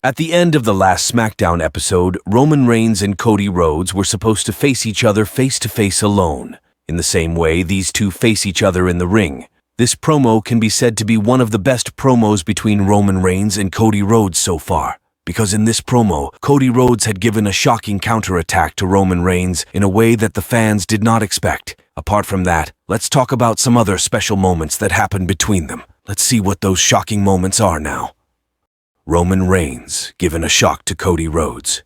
At the end of the last SmackDown episode, Roman Reigns and Cody Rhodes were supposed to face each other face-to-face alone. In the same way, these two face each other in the ring. This promo can be said to be one of the best promos between Roman Reigns and Cody Rhodes so far. Because in this promo, Cody Rhodes had given a shocking counterattack to Roman Reigns in a way that the fans did not expect. Apart from that, let's talk about some other special moments that happened between them. Let's see what those shocking moments are now. Roman Reigns given a shock to Cody Rhodes.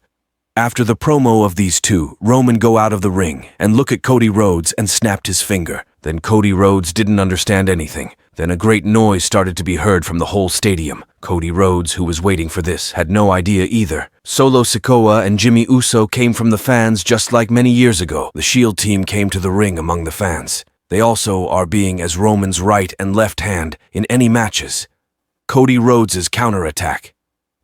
After the promo of these two, Roman go out of the ring and look at Cody Rhodes and snapped his finger. Then Cody Rhodes didn't understand anything. Then a great noise started to be heard from the whole stadium. Cody Rhodes, who was waiting for this, had no idea either. Solo Sikoa and Jimmy Uso came from the fans just like many years ago. The Shield team came to the ring among the fans. They also are being as Roman's right and left hand in any matches. Cody Rhodes' counterattack.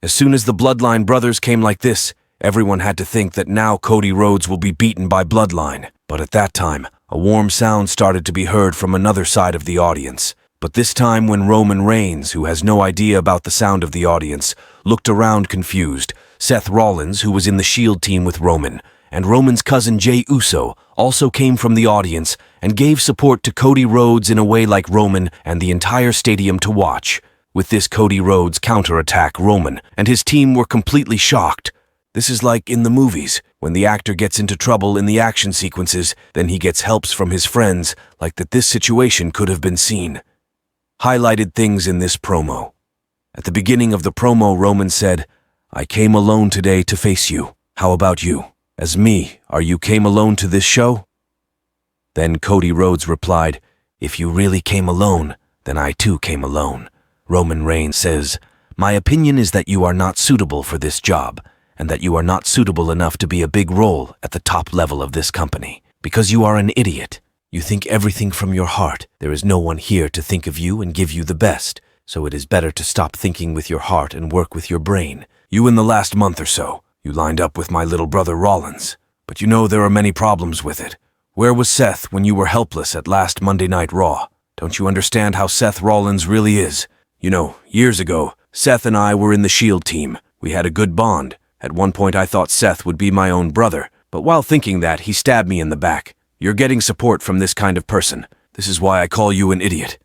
As soon as the Bloodline brothers came like this, everyone had to think that now Cody Rhodes will be beaten by Bloodline. But at that time, a warm sound started to be heard from another side of the audience. But this time when Roman Reigns, who has no idea about the sound of the audience, looked around confused, Seth Rollins, who was in the Shield team with Roman, and Roman's cousin Jey Uso also came from the audience and gave support to Cody Rhodes in a way like Roman and the entire stadium to watch. With this Cody Rhodes counterattack, Roman and his team were completely shocked. This is like in the movies, when the actor gets into trouble in the action sequences, then he gets helps from his friends, like that this situation could have been seen. Highlighted things in this promo. At the beginning of the promo, Roman said, "I came alone today to face you. How about you? As me, are you came alone to this show?" Then Cody Rhodes replied, "If you really came alone, then I too came alone." Roman Reigns says, "My opinion is that you are not suitable for this job, and that you are not suitable enough to be a big role at the top level of this company, because you are an idiot. You think everything from your heart. There is no one here to think of you and give you the best, so it is better to stop thinking with your heart and work with your brain. You in the last month or so, you lined up with my little brother Rollins, but you know there are many problems with it. Where was Seth when you were helpless at last Monday Night Raw? Don't you understand how Seth Rollins really is? You know, years ago, Seth and I were in the Shield team. We had a good bond. At one point I thought Seth would be my own brother, but while thinking that, he stabbed me in the back. You're getting support from this kind of person. This is why I call you an idiot."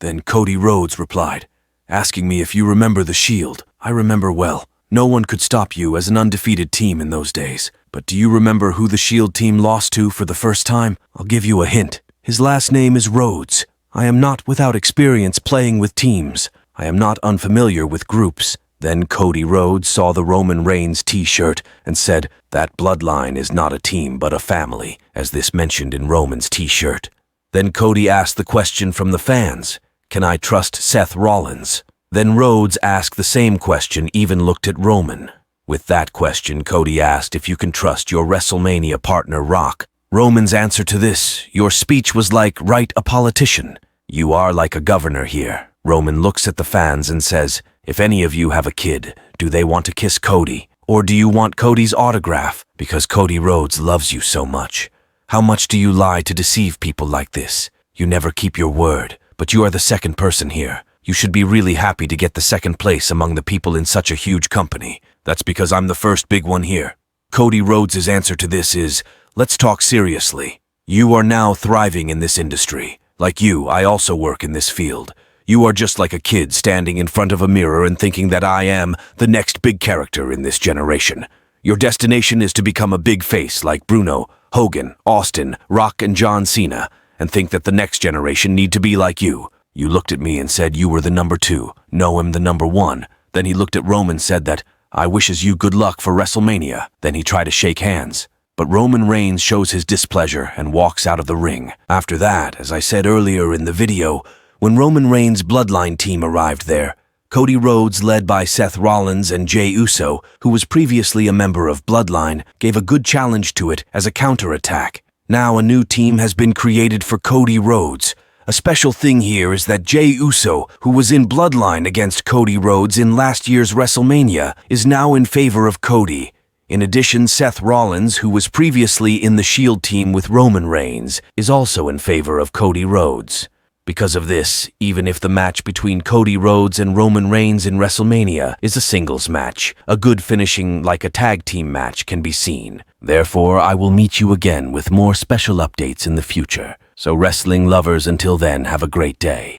Then Cody Rhodes replied, asking me if you remember the Shield. "I remember well. No one could stop you as an undefeated team in those days. But do you remember who the Shield team lost to for the first time? I'll give you a hint. His last name is Rhodes. I am not without experience playing with teams. I am not unfamiliar with groups." Then Cody Rhodes saw the Roman Reigns t-shirt and said, "That Bloodline is not a team but a family, as this mentioned in Roman's t-shirt." Then Cody asked the question from the fans, "Can I trust Seth Rollins?" Then Rhodes asked the same question, even looked at Roman. With that question, Cody asked if you can trust your Wrestlemania partner Rock. Roman's answer to this, "Your speech was like, right, a politician. You are like a governor here." Roman looks at the fans and says, "If any of you have a kid, do they want to kiss Cody? Or do you want Cody's autograph? Because Cody Rhodes loves you so much. How much do you lie to deceive people like this? You never keep your word, but you are the second person here. You should be really happy to get the second place among the people in such a huge company. That's because I'm the first big one here." Cody Rhodes' answer to this is, "Let's talk seriously. You are now thriving in this industry. Like you, I also work in this field. You are just like a kid standing in front of a mirror and thinking that I am the next big character in this generation. Your destination is to become a big face like Bruno, Hogan, Austin, Rock, and John Cena, and think that the next generation need to be like you. You looked at me and said you were the number 2. No, I'm the number 1. Then he looked at Roman and said that, I wishes you good luck for WrestleMania. Then he tried to shake hands. But Roman Reigns shows his displeasure and walks out of the ring. After that, as I said earlier in the video, when Roman Reigns' Bloodline team arrived there, Cody Rhodes, led by Seth Rollins and Jey Uso, who was previously a member of Bloodline, gave a good challenge to it as a counterattack. Now a new team has been created for Cody Rhodes. A special thing here is that Jey Uso, who was in Bloodline against Cody Rhodes in last year's WrestleMania, is now in favor of Cody. In addition, Seth Rollins, who was previously in the Shield team with Roman Reigns, is also in favor of Cody Rhodes. Because of this, even if the match between Cody Rhodes and Roman Reigns in WrestleMania is a singles match, a good finishing like a tag team match can be seen. Therefore, I will meet you again with more special updates in the future. So wrestling lovers, until then, have a great day.